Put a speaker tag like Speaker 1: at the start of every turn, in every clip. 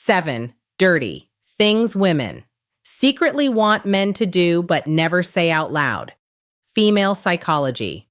Speaker 1: 7. Dirty. Things women secretly want men to do but never say out loud. Female psychology.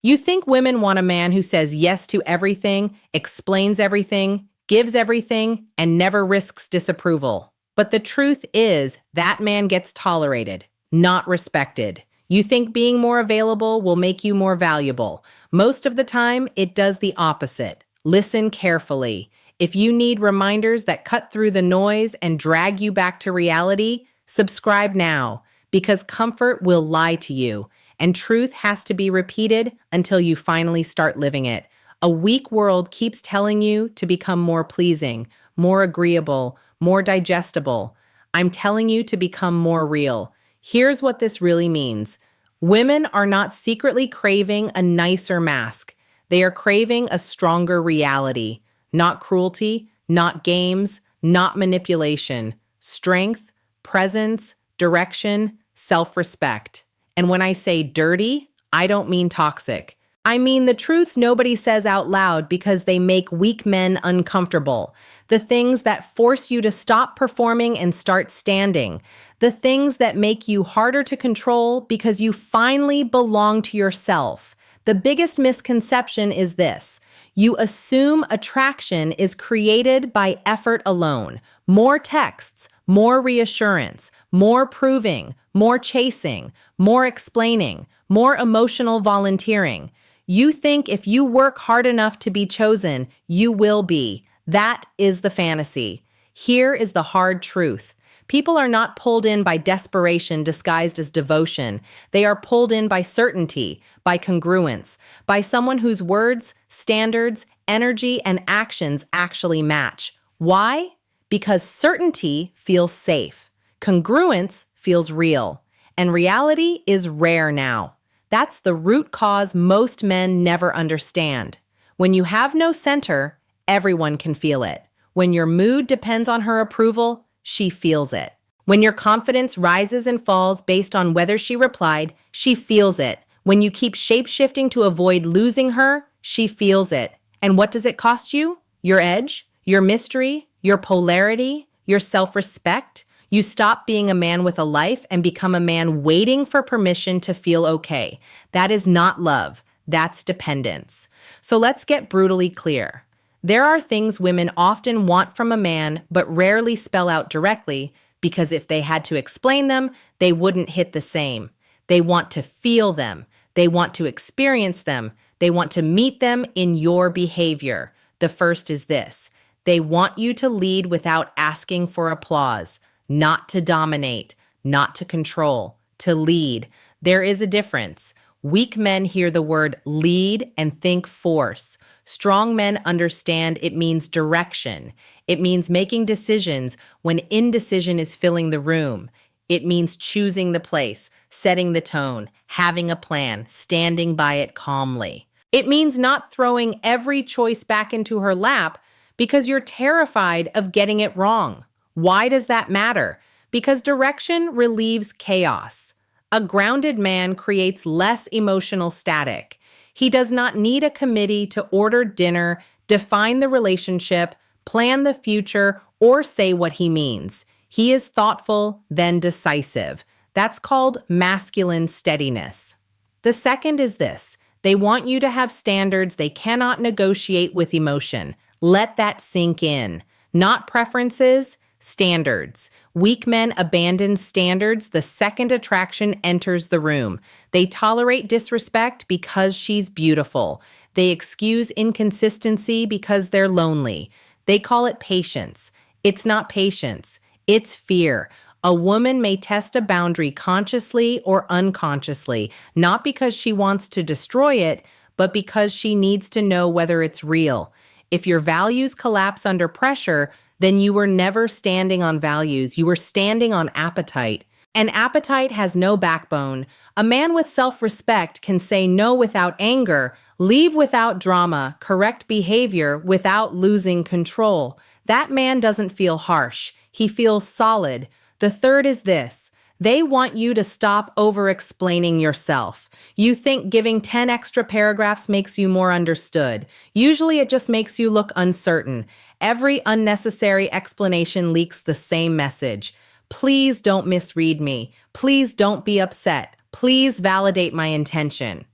Speaker 1: You think women want a man who says yes to everything, explains everything, gives everything, and never risks disapproval. But the truth is, that man gets tolerated, not respected. You think being more available will make you more valuable. Most of the time, it does the opposite. Listen carefully. If you need reminders that cut through the noise and drag you back to reality, subscribe now, because comfort will lie to you, and truth has to be repeated until you finally start living it. A weak world keeps telling you to become more pleasing, more agreeable, more digestible. I'm telling you to become more real. Here's what this really means. Women are not secretly craving a nicer mask. They are craving a stronger reality. Not cruelty, not games, not manipulation. Strength, presence, direction, self-respect. And when I say dirty, I don't mean toxic. I mean the truths nobody says out loud because they make weak men uncomfortable. The things that force you to stop performing and start standing. The things that make you harder to control because you finally belong to yourself. The biggest misconception is this. You assume attraction is created by effort alone. More texts, more reassurance, more proving, more chasing, more explaining, more emotional volunteering. You think if you work hard enough to be chosen, you will be. That is the fantasy. Here is the hard truth. People are not pulled in by desperation disguised as devotion. They are pulled in by certainty, by congruence, by someone whose words, standards, energy, and actions actually match. Why? Because certainty feels safe. Congruence feels real. And reality is rare now. That's the root cause most men never understand. When you have no center, everyone can feel it. When your mood depends on her approval, she feels it. When your confidence rises and falls based on whether she replied, she feels it. When you keep shape-shifting to avoid losing her, she feels it. And what does it cost you? Your edge, your mystery, your polarity, your self-respect? You stop being a man with a life and become a man waiting for permission to feel okay. That is not love. That's dependence. So let's get brutally clear. There are things women often want from a man but rarely spell out directly because if they had to explain them, they wouldn't hit the same. They want to feel them. They want to experience them. They want to meet them in your behavior. The first is this. They want you to lead without asking for applause. Not to dominate, not to control, to lead. There is a difference. Weak men hear the word lead and think force. Strong men understand it means direction. It means making decisions when indecision is filling the room. It means choosing the place, setting the tone, having a plan, standing by it calmly. It means not throwing every choice back into her lap because you're terrified of getting it wrong. Why does that matter? Because direction relieves chaos. A grounded man creates less emotional static. He does not need a committee to order dinner, define the relationship, plan the future, or say what he means. He is thoughtful, then decisive. That's called masculine steadiness. The second is this. They want you to have standards they cannot negotiate with emotion. Let that sink in. Not preferences, standards. Weak men abandon standards the second attraction enters the room. They tolerate disrespect because she's beautiful. They excuse inconsistency because they're lonely. They call it patience. It's not patience. It's fear. A woman may test a boundary consciously or unconsciously, not because she wants to destroy it, but because she needs to know whether it's real. If your values collapse under pressure, then you were never standing on values. You were standing on appetite. And appetite has no backbone. A man with self-respect can say no without anger, leave without drama, correct behavior without losing control. That man doesn't feel harsh. He feels solid. The third is this. They want you to stop over-explaining yourself. You think giving 10 extra paragraphs makes you more understood. Usually it just makes you look uncertain. Every unnecessary explanation leaks the same message. Please don't misread me. Please don't be upset. Please validate my intention.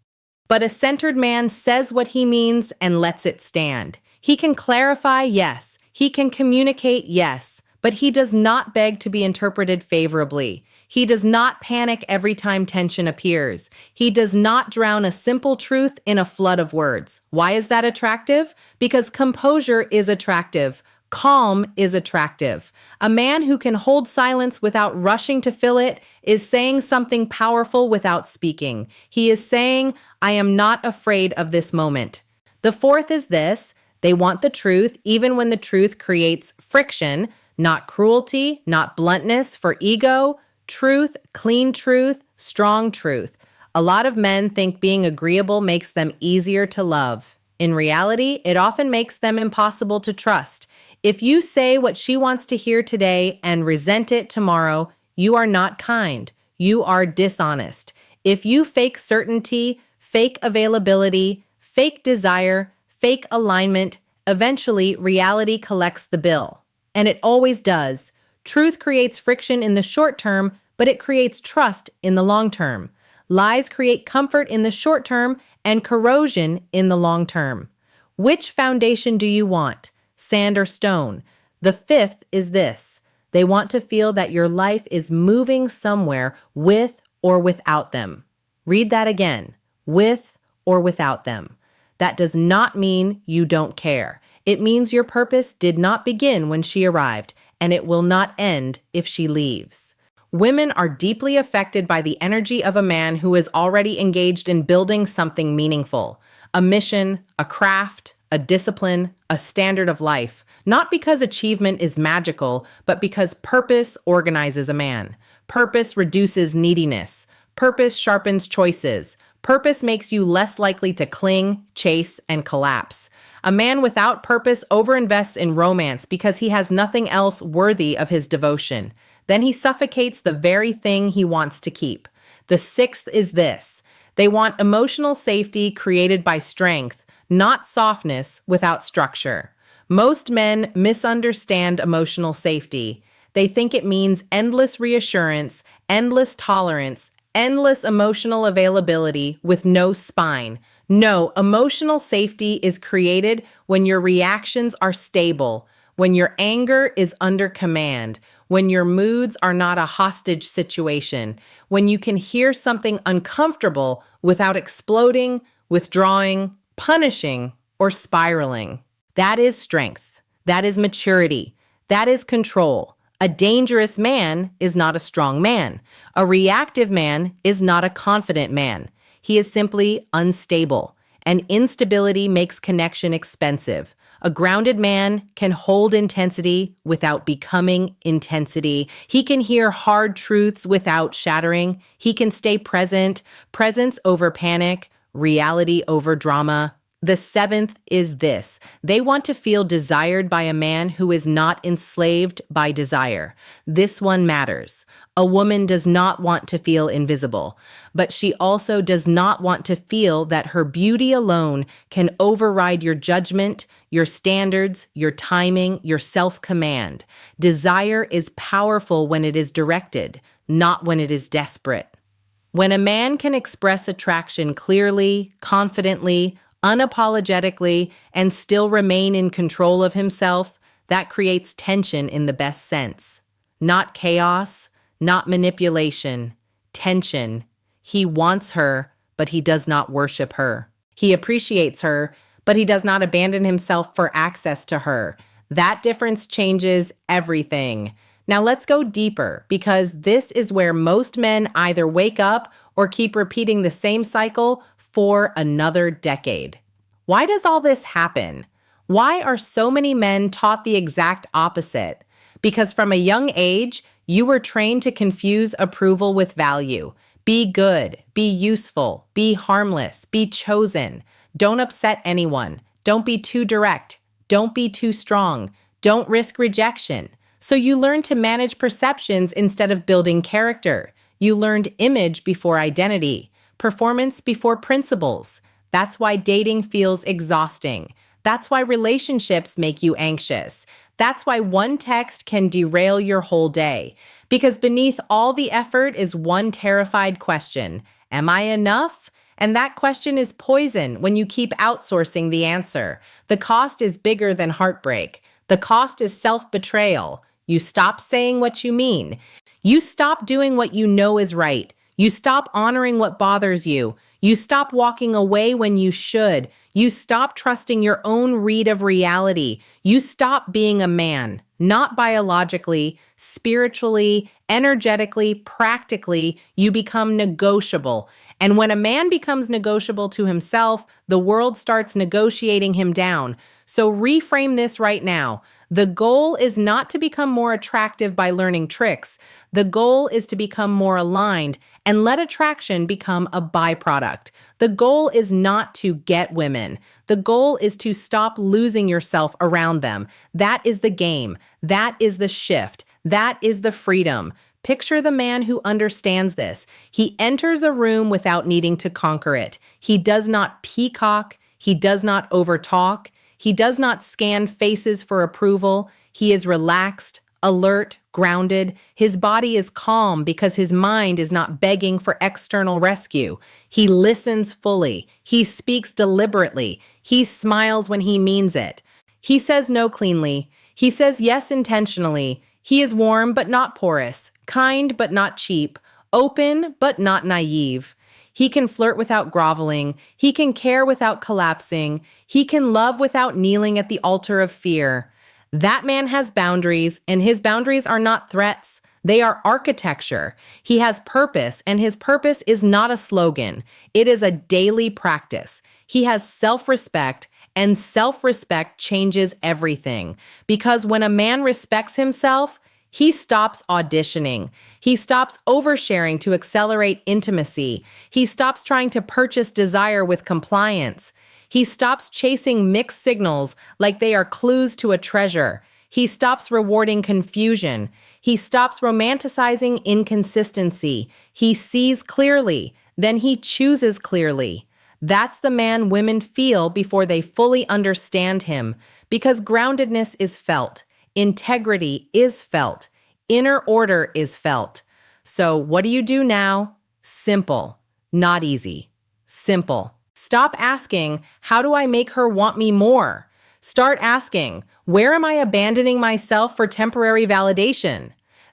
Speaker 1: But a centered man says what he means and lets it stand. He can clarify, yes. He can communicate, yes. But he does not beg to be interpreted favorably. He does not panic every time tension appears. He does not drown a simple truth in a flood of words. Why is that attractive? Because composure is attractive. Calm is attractive. A man who can hold silence without rushing to fill it is saying something powerful without speaking. He is saying, I am not afraid of this moment. The fourth is this: they want the truth even when the truth creates friction, not cruelty, not bluntness for ego. Truth, clean truth, strong truth. A lot of men think being agreeable makes them easier to love. In reality, it often makes them impossible to trust. If you say what she wants to hear today and resent it tomorrow, you are not kind. You are dishonest. If you fake certainty, fake availability, fake desire, fake alignment, eventually reality collects the bill. And it always does. Truth creates friction in the short term, but it creates trust in the long term. Lies create comfort in the short term and corrosion in the long term. Which foundation do you want? Sand or stone? The fifth is this: they want to feel that your life is moving somewhere with or without them. Read that again. With or without them. That does not mean you don't care. It means your purpose did not begin when she arrived, and it will not end if she leaves. Women are deeply affected by the energy of a man who is already engaged in building something meaningful, a mission, a craft, a discipline, a standard of life, not because achievement is magical, but because purpose organizes a man. Purpose reduces neediness. Purpose sharpens choices. Purpose makes you less likely to cling, chase, and collapse. A man without purpose overinvests in romance because he has nothing else worthy of his devotion. Then he suffocates the very thing he wants to keep. The sixth is this: they want emotional safety created by strength, not softness without structure. Most men misunderstand emotional safety. They think it means endless reassurance, endless tolerance, endless emotional availability with no spine. No, emotional safety is created when your reactions are stable, when your anger is under command, when your moods are not a hostage situation, when you can hear something uncomfortable without exploding, withdrawing, punishing, or spiraling. That is strength. That is maturity. That is control. A dangerous man is not a strong man. A reactive man is not a confident man. He is simply unstable, and instability makes connection expensive. A grounded man can hold intensity without becoming intensity. He can hear hard truths without shattering. He can stay present, presence over panic, reality over drama. The seventh is this: they want to feel desired by a man who is not enslaved by desire. This one matters. A woman does not want to feel invisible, but she also does not want to feel that her beauty alone can override your judgment, your standards, your timing, your self-command. Desire is powerful when it is directed, not when it is desperate. When a man can express attraction clearly, confidently, unapologetically, and still remain in control of himself, that creates tension in the best sense. Not chaos, not manipulation, tension. He wants her, but he does not worship her. He appreciates her, but he does not abandon himself for access to her. That difference changes everything. Now let's go deeper, because this is where most men either wake up or keep repeating the same cycle for another decade. Why does all this happen? Why are so many men taught the exact opposite? Because from a young age, you were trained to confuse approval with value. Be good, be useful, be harmless, be chosen. Don't upset anyone. Don't be too direct. Don't be too strong. Don't risk rejection. So you learned to manage perceptions instead of building character. You learned image before identity, performance before principles. That's why dating feels exhausting. That's why relationships make you anxious. That's why one text can derail your whole day. Because beneath all the effort is one terrified question: am I enough? And that question is poison when you keep outsourcing the answer. The cost is bigger than heartbreak. The cost is self-betrayal. You stop saying what you mean. You stop doing what you know is right. You stop honoring what bothers you. You stop walking away when you should. You stop trusting your own read of reality. You stop being a man, not biologically, spiritually, energetically, practically. You become negotiable. And when a man becomes negotiable to himself, the world starts negotiating him down. So reframe this right now. The goal is not to become more attractive by learning tricks. The goal is to become more aligned and let attraction become a byproduct. The goal is not to get women. The goal is to stop losing yourself around them. That is the game. That is the shift. That is the freedom. Picture the man who understands this. He enters a room without needing to conquer it. He does not peacock. He does not overtalk. He does not scan faces for approval. He is relaxed, alert, grounded. His body is calm because his mind is not begging for external rescue. He listens fully. He speaks deliberately. He smiles when he means it. He says no cleanly. He says yes intentionally. He is warm but not porous, kind but not cheap, open but not naive. He can flirt without groveling. He can care without collapsing. He can love without kneeling at the altar of fear. That man has boundaries, and his boundaries are not threats. They are architecture. He has purpose, and his purpose is not a slogan. It is a daily practice. He has self-respect, and self-respect changes everything. Because when a man respects himself, he stops auditioning. He stops oversharing to accelerate intimacy. He stops trying to purchase desire with compliance. He stops chasing mixed signals like they are clues to a treasure. He stops rewarding confusion. He stops romanticizing inconsistency. He sees clearly, then he chooses clearly. That's the man women feel before they fully understand him, because groundedness is felt. Integrity is felt. Inner order is felt. So what do you do now? Simple, not easy. Simple. Stop asking, how do I make her want me more? Start asking, where am I abandoning myself for temporary validation?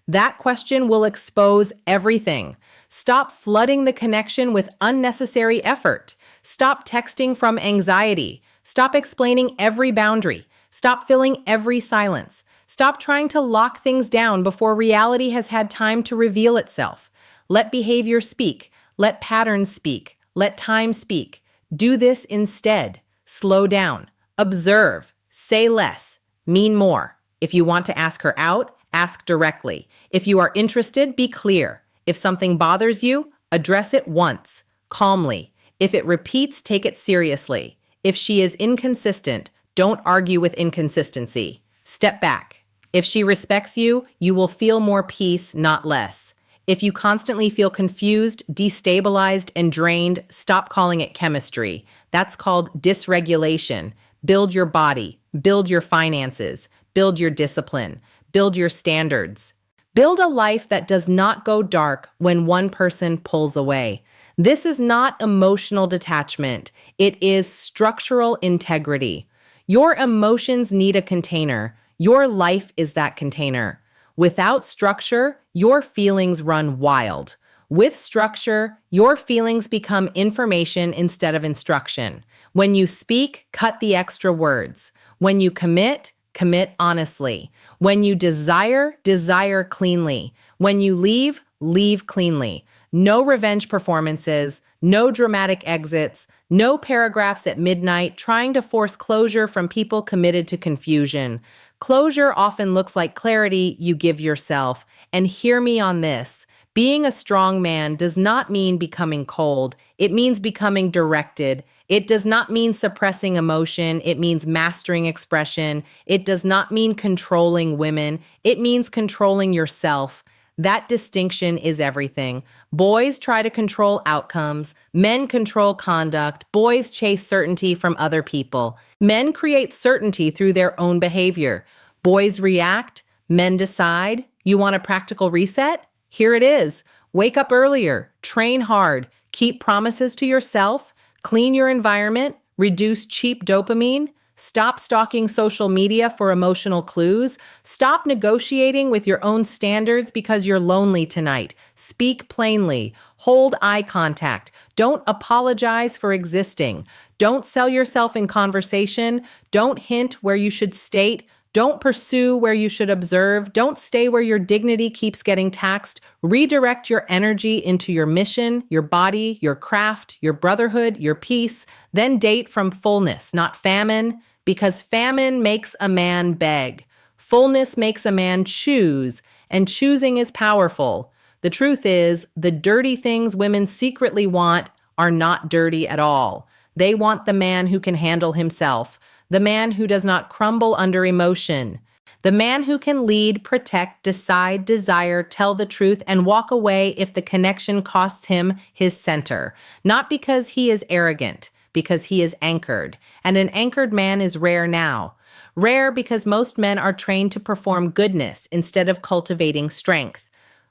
Speaker 1: That question will expose everything. Stop flooding the connection with unnecessary effort. Stop texting from anxiety. Stop explaining every boundary. Stop filling every silence. Stop trying to lock things down before reality has had time to reveal itself. Let behavior speak. Let patterns speak. Let time speak. Do this instead. Slow down. Observe. Say less. Mean more. If you want to ask her out, ask directly. If you are interested, be clear. If something bothers you, address it once, calmly. If it repeats, take it seriously. If she is inconsistent, don't argue with inconsistency. Step back. If she respects you, you will feel more peace, not less. If you constantly feel confused, destabilized, and drained, stop calling it chemistry. That's called dysregulation. Build your body, build your finances, build your discipline, build your standards. Build a life that does not go dark when one person pulls away. This is not emotional detachment. It is structural integrity. Your emotions need a container. Your life is that container. Without structure, your feelings run wild. With structure, your feelings become information instead of instruction. When you speak, cut the extra words. When you commit, commit honestly. When you desire, desire cleanly. When you leave, leave cleanly. No revenge performances, no dramatic exits, no paragraphs at midnight trying to force closure from people committed to confusion. Closure often looks like clarity you give yourself. And hear me on this. Being a strong man does not mean becoming cold. It means becoming directed. It does not mean suppressing emotion. It means mastering expression. It does not mean controlling women. It means controlling yourself. That distinction is everything. Boys try to control outcomes, men control conduct, boys chase certainty from other people. Men create certainty through their own behavior. Boys react, men decide. You want a practical reset? Here it is. Wake up earlier, train hard, keep promises to yourself, clean your environment, reduce cheap dopamine, stop stalking social media for emotional clues, stop negotiating with your own standards because you're lonely tonight. Speak plainly, hold eye contact, don't apologize for existing, don't sell yourself in conversation, don't hint where you should state, don't pursue where you should observe. Don't stay where your dignity keeps getting taxed. Redirect your energy into your mission, your body, your craft, your brotherhood, your peace. Then date from fullness, not famine, because famine makes a man beg. Fullness makes a man choose, and choosing is powerful. The truth is, the dirty things women secretly want are not dirty at all. They want the man who can handle himself, the man who does not crumble under emotion, the man who can lead, protect, decide, desire, tell the truth, and walk away if the connection costs him his center. Not because he is arrogant, because he is anchored. And an anchored man is rare now. Rare because most men are trained to perform goodness instead of cultivating strength.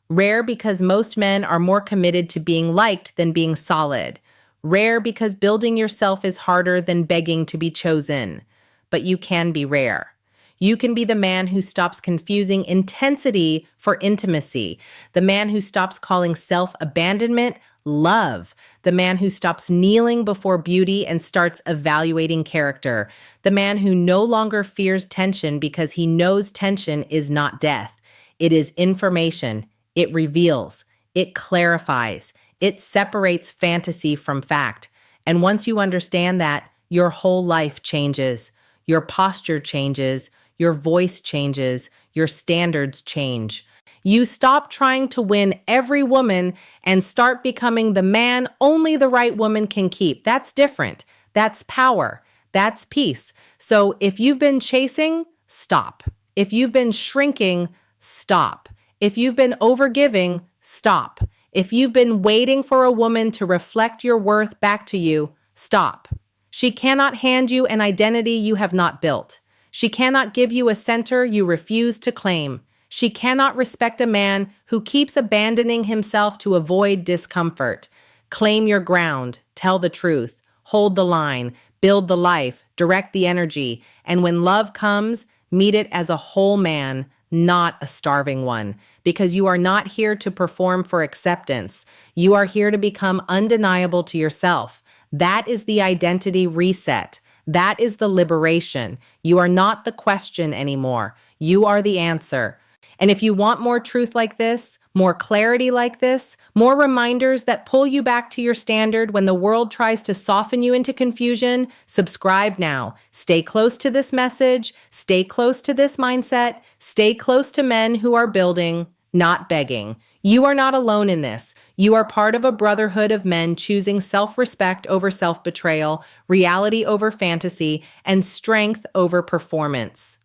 Speaker 1: Rare because most men are more committed to being liked than being solid. Rare because building yourself is harder than begging to be chosen. But you can be rare. You can be the man who stops confusing intensity for intimacy, the man who stops calling self-abandonment love, the man who stops kneeling before beauty and starts evaluating character, the man who no longer fears tension because he knows tension is not death. It is information. It reveals. It clarifies. It separates fantasy from fact. And once you understand that, your whole life changes. Your posture changes. Your voice changes. Your standards change. You stop trying to win every woman and start becoming the man only the right woman can keep. That's different. That's power. That's peace. So if you've been chasing, stop. If you've been shrinking, stop. If you've been overgiving, stop. If you've been waiting for a woman to reflect your worth back to you, stop. She cannot hand you an identity you have not built. She cannot give you a center you refuse to claim. She cannot respect a man who keeps abandoning himself to avoid discomfort. Claim your ground, tell the truth, hold the line, build the life, direct the energy, and when love comes, meet it as a whole man, not a starving one, because you are not here to perform for acceptance. You are here to become undeniable to yourself. That is the identity reset. That is the liberation. You are not the question anymore. You are the answer. And if you want more truth like this, more clarity like this, more reminders that pull you back to your standard when the world tries to soften you into confusion, subscribe now. Stay close to this message. Stay close to this mindset. Stay close to men who are building, not begging. You are not alone in this. You are part of a brotherhood of men choosing self-respect over self-betrayal, reality over fantasy, and strength over performance.